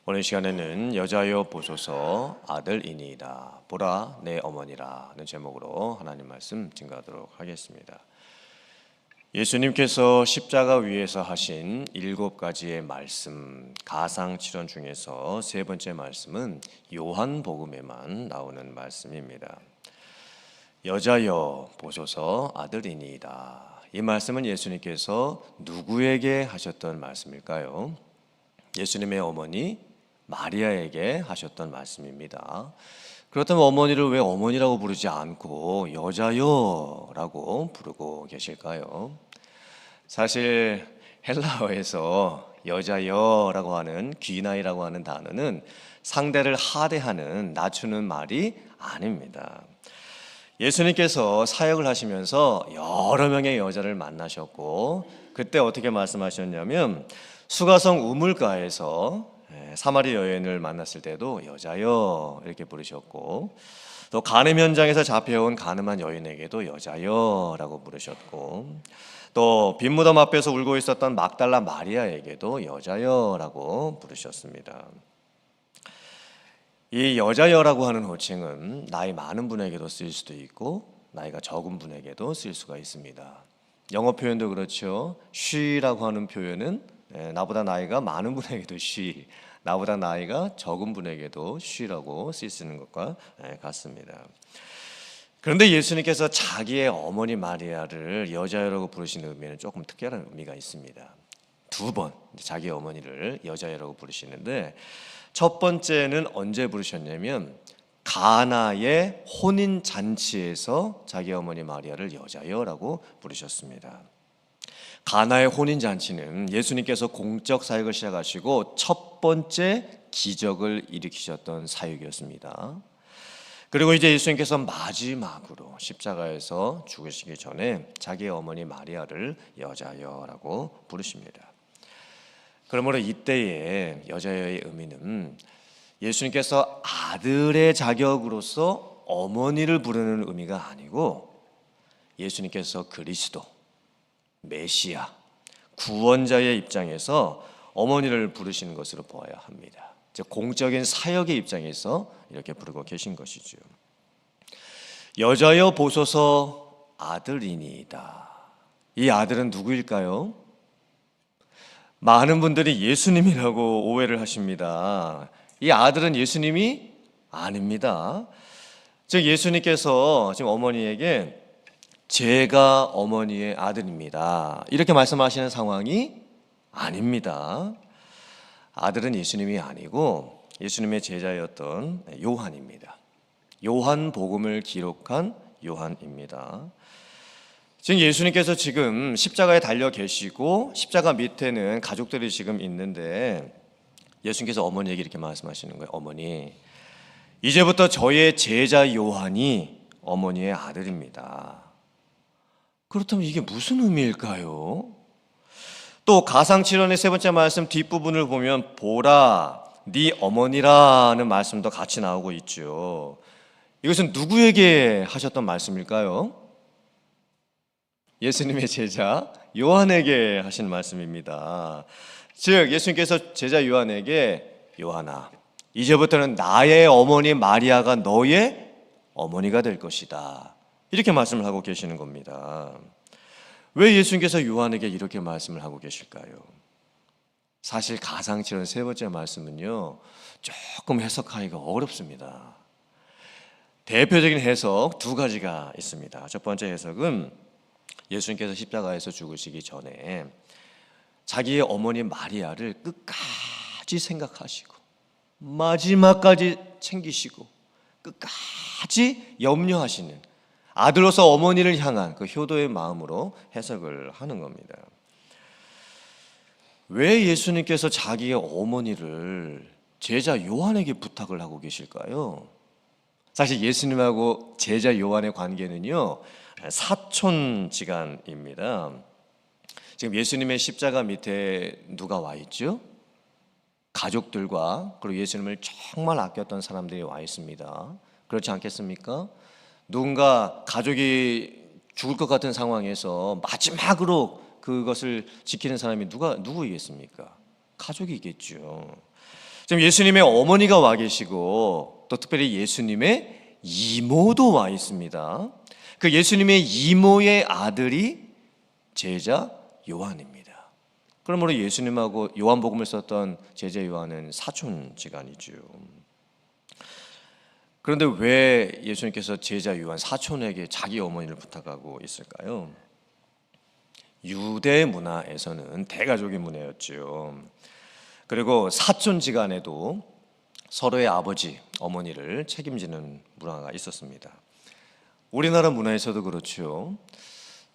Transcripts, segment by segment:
오늘 시간에는 여자여 보소서 아들이니이다 보라 내 어머니라는 제목으로 하나님 말씀 증거하도록 하겠습니다. 예수님께서 십자가 위에서 하신 7가지의 말씀, 가상칠언 중에서 세 번째 말씀은 요한복음에만 나오는 말씀입니다. 여자여 보소서 아들이니이다. 이 말씀은 예수님께서 누구에게 하셨던 말씀일까요? 예수님의 어머니 마리아에게 하셨던 말씀입니다. 그렇다면 어머니를 왜 어머니라고 부르지 않고 여자여라고 부르고 계실까요? 사실 헬라어에서 여자여라고 하는 귀나이라고 하는 단어는 상대를 하대하는 낮추는 말이 아닙니다. 예수님께서 사역을 하시면서 여러 명의 여자를 만나셨고 그때 어떻게 말씀하셨냐면 수가성 우물가에서 사마리 여인을 만났을 때도 여자여 이렇게 부르셨고 또 간음 현장에서 잡혀온 간음한 여인에게도 여자여라고 부르셨고 또 빈무덤 앞에서 울고 있었던 막달라 마리아에게도 여자여라고 부르셨습니다. 이 여자여라고 하는 호칭은 나이 많은 분에게도 쓰일 수도 있고 나이가 적은 분에게도 쓸 수가 있습니다. 영어 표현도 그렇죠. she라고 하는 표현은 나보다 나이가 많은 분에게도 she, 나보다 나이가 적은 분에게도 she라고 쓸 수 있는 것과 같습니다. 그런데 예수님께서 자기의 어머니 마리아를 여자여라고 부르시는 의미는 조금 특별한 의미가 있습니다. 2번 자기 어머니를 여자여라고 부르시는데 첫 번째는 언제 부르셨냐면 가나의 혼인 잔치에서 자기 어머니 마리아를 여자여라고 부르셨습니다. 가나의 혼인 잔치는 예수님께서 공적 사역을 시작하시고 첫 번째 기적을 일으키셨던 사역이었습니다. 그리고 이제 예수님께서 마지막으로 십자가에서 죽으시기 전에 자기의 어머니 마리아를 여자여라고 부르십니다. 그러므로 이때의 여자여의 의미는 예수님께서 아들의 자격으로서 어머니를 부르는 의미가 아니고 예수님께서 그리스도, 메시아, 구원자의 입장에서 어머니를 부르시는 것으로 보아야 합니다. 즉 공적인 사역의 입장에서 이렇게 부르고 계신 것이죠. 여자여 보소서 아들이니이다. 이 아들은 누구일까요? 많은 분들이 예수님이라고 오해를 하십니다. 이 아들은 예수님이 아닙니다. 즉 예수님께서 지금 어머니에게 제가 어머니의 아들입니다 이렇게 말씀하시는 상황이 아닙니다. 아들은 예수님이 아니고 예수님의 제자였던 요한입니다. 요한복음을 기록한 요한입니다. 지금 예수님께서 지금 십자가에 달려 계시고 십자가 밑에는 가족들이 지금 있는데 예수님께서 어머니에게 이렇게 말씀하시는 거예요. 어머니, 이제부터 저의 제자 요한이 어머니의 아들입니다. 그렇다면 이게 무슨 의미일까요? 또 가상칠언의 세 번째 말씀 뒷부분을 보면 보라 네 어머니라는 말씀도 같이 나오고 있죠. 이것은 누구에게 하셨던 말씀일까요? 예수님의 제자 요한에게 하신 말씀입니다. 즉 예수님께서 제자 요한에게 요한아, 이제부터는 나의 어머니 마리아가 너의 어머니가 될 것이다 이렇게 말씀을 하고 계시는 겁니다. 왜 예수님께서 요한에게 이렇게 말씀을 하고 계실까요? 사실 가상칠언 세 번째 말씀은요 조금 해석하기가 어렵습니다. 대표적인 해석 2가지가 있습니다. 첫 번째 해석은 예수님께서 십자가에서 죽으시기 전에 자기의 어머니 마리아를 끝까지 생각하시고 마지막까지 챙기시고 끝까지 염려하시는 아들로서 어머니를 향한 그 효도의 마음으로 해석을 하는 겁니다. 왜 예수님께서 자기의 어머니를 제자 요한에게 부탁을 하고 계실까요? 사실 예수님하고 제자 요한의 관계는요 사촌지간입니다. 지금 예수님의 십자가 밑에 누가 와 있죠? 가족들과 그리고 예수님을 정말 아꼈던 사람들이 와 있습니다. 그렇지 않겠습니까? 누군가 가족이 죽을 것 같은 상황에서 마지막으로 그것을 지키는 사람이 누구이겠습니까? 가족이겠죠. 지금 예수님의 어머니가 와 계시고 또 특별히 예수님의 이모도 와 있습니다. 그 예수님의 이모의 아들이 제자 요한입니다. 그러므로 예수님하고 요한복음을 썼던 제자 요한은 사촌지간이죠. 그런데 왜 예수님께서 제자 요한 사촌에게 자기 어머니를 부탁하고 있을까요? 유대 문화에서는 대가족의 문화였죠. 그리고 사촌지간에도 서로의 아버지, 어머니를 책임지는 문화가 있었습니다. 우리나라 문화에서도 그렇죠.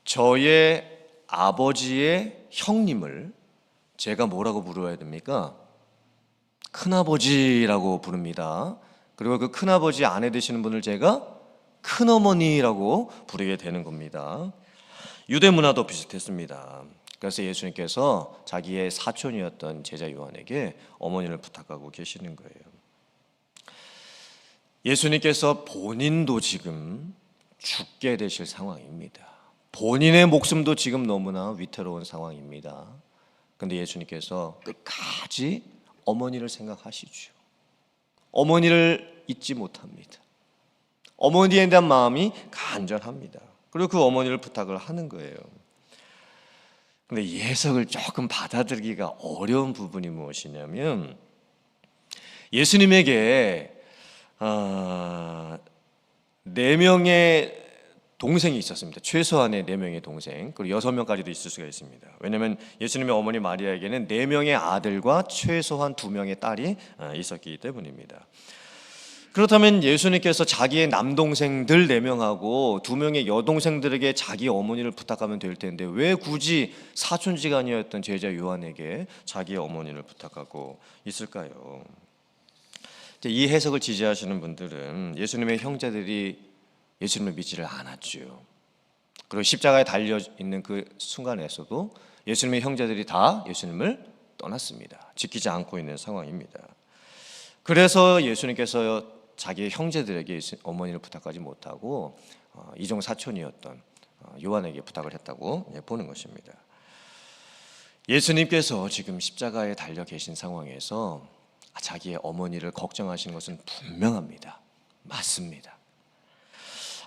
저의 아버지의 형님을 제가 뭐라고 부르어야 됩니까? 큰아버지라고 부릅니다. 그리고 그 큰아버지 아내 되시는 분을 제가 큰어머니라고 부르게 되는 겁니다. 유대 문화도 비슷했습니다. 그래서 예수님께서 자기의 사촌이었던 제자 요한에게 어머니를 부탁하고 계시는 거예요. 예수님께서 본인도 지금 죽게 되실 상황입니다. 본인의 목숨도 지금 너무나 위태로운 상황입니다. 그런데 예수님께서 끝까지 어머니를 생각하시죠. 어머니를 잊지 못합니다. 어머니에 대한 마음이 간절합니다. 그리고 그 어머니를 부탁을 하는 거예요. 그런데 이 해석을 조금 받아들이기가 어려운 부분이 무엇이냐면 예수님에게 4명의 동생이 있었습니다. 최소한의 4명의 동생, 그리고 6명까지도 있을 수가 있습니다. 왜냐하면 예수님의 어머니 마리아에게는 4명의 아들과 최소한 2명의 딸이 있었기 때문입니다. 그렇다면 예수님께서 자기의 남동생들 4명하고 2명의 여동생들에게 자기 어머니를 부탁하면 될 텐데 왜 굳이 사촌지간이었던 제자 요한에게 자기의 어머니를 부탁하고 있을까요? 이 해석을 지지하시는 분들은 예수님의 형제들이 예수님을 믿지를 않았죠. 그리고 십자가에 달려 있는 그 순간에서도 예수님의 형제들이 다 예수님을 떠났습니다. 지키지 않고 있는 상황입니다. 그래서 예수님께서 자기의 형제들에게 어머니를 부탁하지 못하고 이종 사촌이었던 요한에게 부탁을 했다고 보는 것입니다. 예수님께서 지금 십자가에 달려 계신 상황에서 자기의 어머니를 걱정하시는 것은 분명합니다. 맞습니다.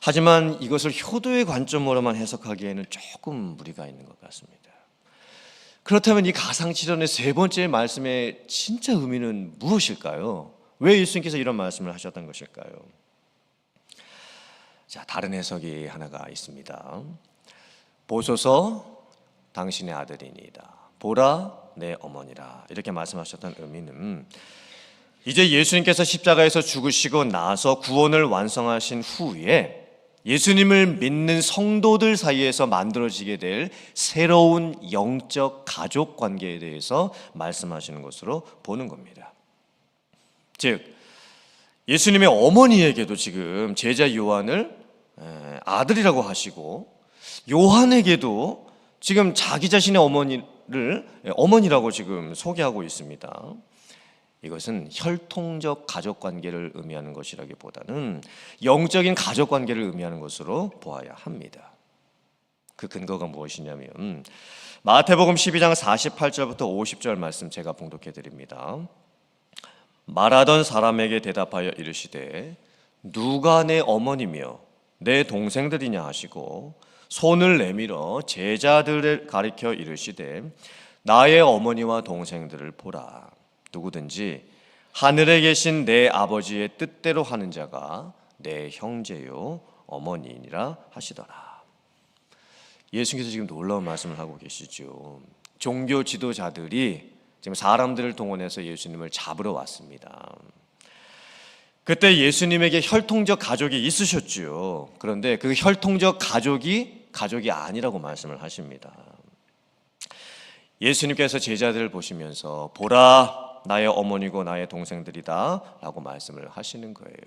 하지만 이것을 효도의 관점으로만 해석하기에는 조금 무리가 있는 것 같습니다. 그렇다면 이 가상칠언의 3번째 말씀의 진짜 의미는 무엇일까요? 왜 예수님께서 이런 말씀을 하셨던 것일까요? 자, 다른 해석이 하나가 있습니다. 보소서 당신의 아들이니이다. 보라 내 어머니라. 이렇게 말씀하셨던 의미는 이제 예수님께서 십자가에서 죽으시고 나서 구원을 완성하신 후에 예수님을 믿는 성도들 사이에서 만들어지게 될 새로운 영적 가족 관계에 대해서 말씀하시는 것으로 보는 겁니다. 즉 예수님의 어머니에게도 지금 제자 요한을 아들이라고 하시고 요한에게도 지금 자기 자신의 어머니를 어머니라고 지금 소개하고 있습니다. 이것은 혈통적 가족관계를 의미하는 것이라기보다는 영적인 가족관계를 의미하는 것으로 보아야 합니다. 그 근거가 무엇이냐면 마태복음 12장 48절부터 50절 말씀 제가 봉독해 드립니다. 말하던 사람에게 대답하여 이르시되 누가 내 어머니며 내 동생들이냐 하시고 손을 내밀어 제자들을 가리켜 이르시되 나의 어머니와 동생들을 보라. 누구든지 하늘에 계신 내 아버지의 뜻대로 하는 자가 내 형제요 어머니이니라 하시더라. 예수님께서 지금 놀라운 말씀을 하고 계시죠. 종교 지도자들이 지금 사람들을 동원해서 예수님을 잡으러 왔습니다. 그때 예수님에게 혈통적 가족이 있으셨죠. 그런데 그 혈통적 가족이 아니라고 말씀을 하십니다. 예수님께서 제자들을 보시면서 보라 나의 어머니고 나의 동생들이다 라고 말씀을 하시는 거예요.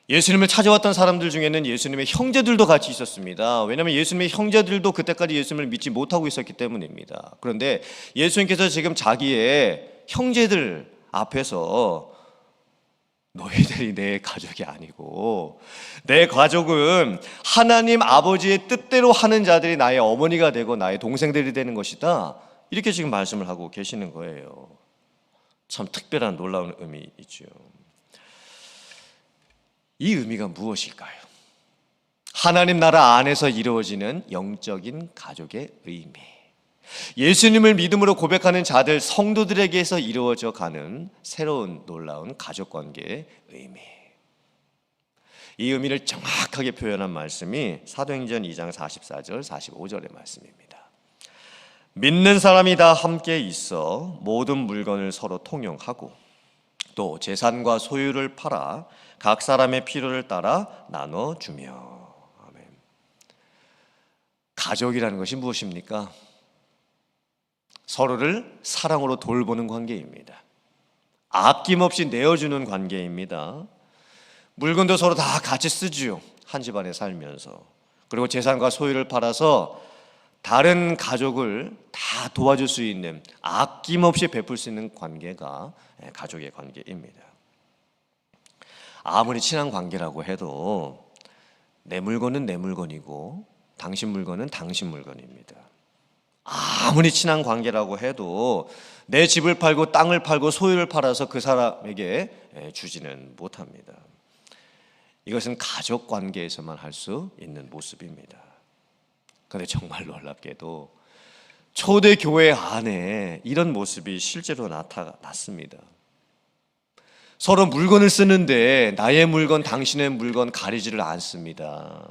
예수님을 찾아왔던 사람들 중에는 예수님의 형제들도 같이 있었습니다. 왜냐하면 예수님의 형제들도 그때까지 예수님을 믿지 못하고 있었기 때문입니다. 그런데 예수님께서 지금 자기의 형제들 앞에서 너희들이 내 가족이 아니고 내 가족은 하나님 아버지의 뜻대로 하는 자들이 나의 어머니가 되고 나의 동생들이 되는 것이다. 이렇게 지금 말씀을 하고 계시는 거예요. 참 특별한 놀라운 의미이죠. 이 의미가 무엇일까요? 하나님 나라 안에서 이루어지는 영적인 가족의 의미, 예수님을 믿음으로 고백하는 자들 성도들에게서 이루어져 가는 새로운 놀라운 가족관계의 의미, 이 의미를 정확하게 표현한 말씀이 사도행전 2장 44절 45절의 말씀입니다. 믿는 사람이 다 함께 있어 모든 물건을 서로 통용하고 또 재산과 소유를 팔아 각 사람의 필요를 따라 나눠주며. 아멘. 가족이라는 것이 무엇입니까? 서로를 사랑으로 돌보는 관계입니다. 아낌없이 내어주는 관계입니다. 물건도 서로 다 같이 쓰지요. 한 집안에 살면서. 그리고 재산과 소유를 팔아서 다른 가족을 다 도와줄 수 있는, 아낌없이 베풀 수 있는 관계가 가족의 관계입니다. 아무리 친한 관계라고 해도 내 물건은 내 물건이고 당신 물건은 당신 물건입니다. 아무리 친한 관계라고 해도 내 집을 팔고 땅을 팔고 소유를 팔아서 그 사람에게 주지는 못합니다. 이것은 가족 관계에서만 할 수 있는 모습입니다. 그런데 정말 놀랍게도 초대교회 안에 이런 모습이 실제로 나타났습니다. 서로 물건을 쓰는데 나의 물건, 당신의 물건 가리지를 않습니다.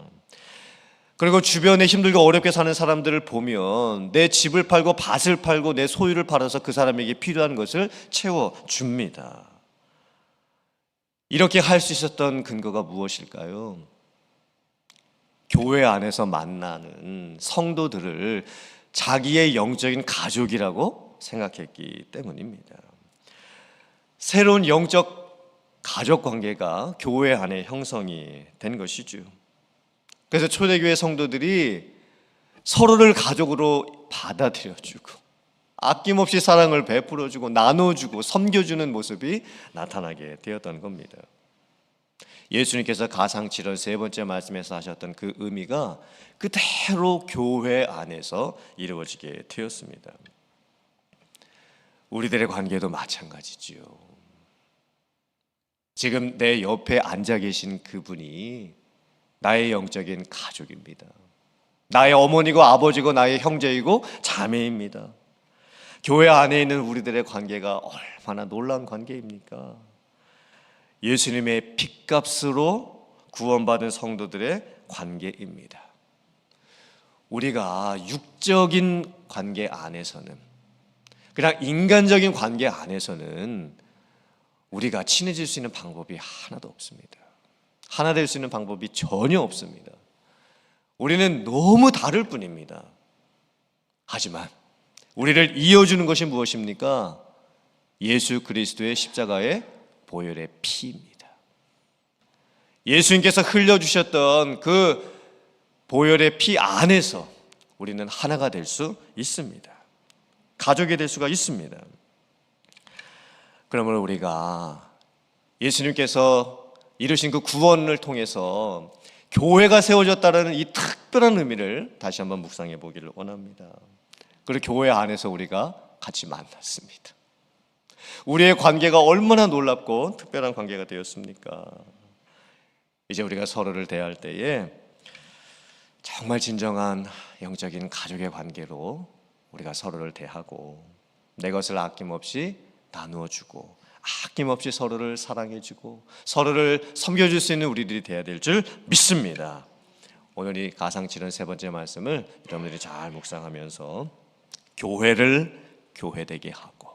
그리고 주변에 힘들고 어렵게 사는 사람들을 보면 내 집을 팔고 밭을 팔고 내 소유를 팔아서 그 사람에게 필요한 것을 채워줍니다. 이렇게 할 수 있었던 근거가 무엇일까요? 교회 안에서 만나는 성도들을 자기의 영적인 가족이라고 생각했기 때문입니다. 새로운 영적 가족 관계가 교회 안에 형성이 된 것이죠. 그래서 초대교회 성도들이 서로를 가족으로 받아들여주고 아낌없이 사랑을 베풀어주고 나눠주고 섬겨주는 모습이 나타나게 되었던 겁니다. 예수님께서 가상칠언 세 번째 말씀에서 하셨던 그 의미가 그대로 교회 안에서 이루어지게 되었습니다. 우리들의 관계도 마찬가지지요. 지금 내 옆에 앉아 계신 그분이 나의 영적인 가족입니다. 나의 어머니고 아버지고 나의 형제이고 자매입니다. 교회 안에 있는 우리들의 관계가 얼마나 놀라운 관계입니까? 예수님의 핏값으로 구원받은 성도들의 관계입니다. 우리가 육적인 관계 안에서는, 그냥 인간적인 관계 안에서는 우리가 친해질 수 있는 방법이 하나도 없습니다. 하나 될 수 있는 방법이 전혀 없습니다. 우리는 너무 다를 뿐입니다. 하지만 우리를 이어주는 것이 무엇입니까? 예수 그리스도의 십자가의 보혈의 피입니다. 예수님께서 흘려주셨던 그 보혈의 피 안에서 우리는 하나가 될 수 있습니다. 가족이 될 수가 있습니다. 그러므로 우리가 예수님께서 이루신 그 구원을 통해서 교회가 세워졌다는 이 특별한 의미를 다시 한번 묵상해 보기를 원합니다. 그리고 교회 안에서 우리가 같이 만났습니다. 우리의 관계가 얼마나 놀랍고 특별한 관계가 되었습니까? 이제 우리가 서로를 대할 때에 정말 진정한 영적인 가족의 관계로 우리가 서로를 대하고 내 것을 아낌없이 나누어주고 아낌없이 서로를 사랑해주고 서로를 섬겨줄 수 있는 우리들이 되어야 될 줄 믿습니다. 오늘 이 가상칠언 세 번째 말씀을 여러분들이 잘 묵상하면서 교회를 교회되게 하고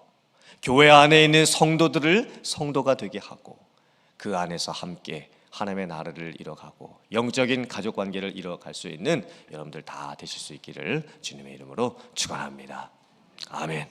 교회 안에 있는 성도들을 성도가 되게 하고 그 안에서 함께 하나님의 나라를 이뤄가고 영적인 가족관계를 이뤄갈 수 있는 여러분들 다 되실 수 있기를 주님의 이름으로 축원합니다. 아멘.